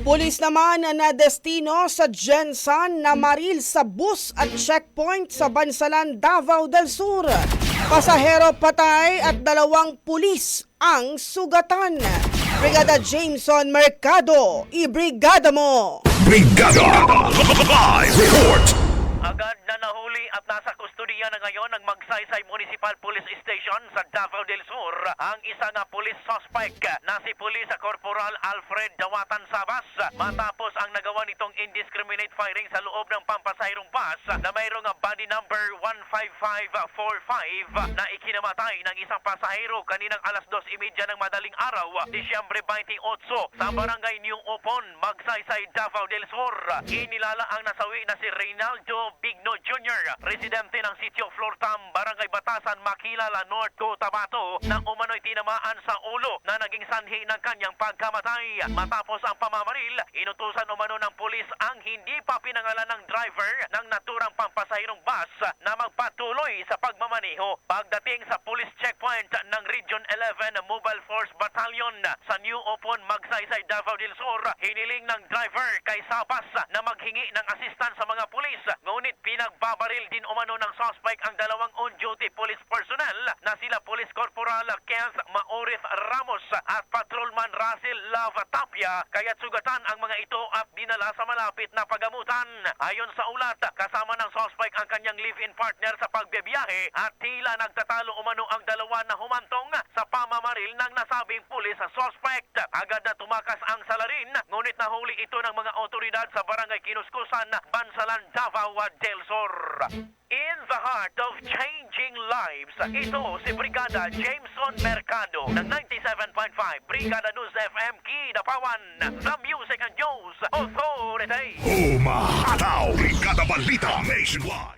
Pulis naman na destino sa Gensan na maril sa bus at checkpoint sa Bansalan, Davao del Sur. Pasahero patay at 2 pulis ang sugatan. Brigada Jameson Mercado, ibrigada mo! Brigada! Live report! Agad na nahuli at nasa kustudiya na ngayon ng Magsaysay Municipal Police Station sa Davao del Sur ang isang police suspect na si Police Corporal Alfred Dawatan Sabas matapos ang nagawa nitong indiscriminate firing sa loob ng pampasayrong bus na mayroong body number 15545 na ikinamatay ng isang pasahero kaninang alas 2:30 ng madaling araw, Disyembre 28 sa barangay New Opon, Magsaysay, Davao del Sur. Inilala ang nasawi na si Reynaldo Bigno Jr., residente ng sitio Flortam, Barangay Batasan, Makilala, North Cotabato, na umano'y tinamaan sa ulo na naging sanhi ng kanyang pagkamatay. Matapos ang pamamaril, inutusan umano ng pulis ang hindi pa pinangalan ng driver ng naturang pampasayrong bus na magpatuloy sa pagmamaneho. Pagdating sa police checkpoint ng Region 11 Mobile Force Battalion sa New Opon, Magsaysay, Davao del Sur, hiniling ng driver kay Sabas na maghingi ng assistance sa mga pulis. Ngunit pinagbabaril din umano ng suspect ang 2 on-duty police personnel na sila Police Corporal Kenneth Maurith Ramos at Patrolman Russell Lava Tapia, kaya't sugatan ang mga ito at dinala sa malapit na pagamutan. Ayon sa ulat, kasama ng suspect ang kanyang live-in partner sa pagbebiyahe at tila nagtatalo umano ang 2 na humantong sa pamamaril ng nasabing pulis suspect. Agad na tumakas ang salarin, ngunit nahuli ito ng mga otoridad sa barangay Kinuskusan, Bansalan, Davao del Sur. In the heart of changing lives, ito si Brigada Jameson Mercado ng 97.5 Brigada News FM Kidapawan, the Music and News Authority. Umahataw! Brigada Balita Nationwide!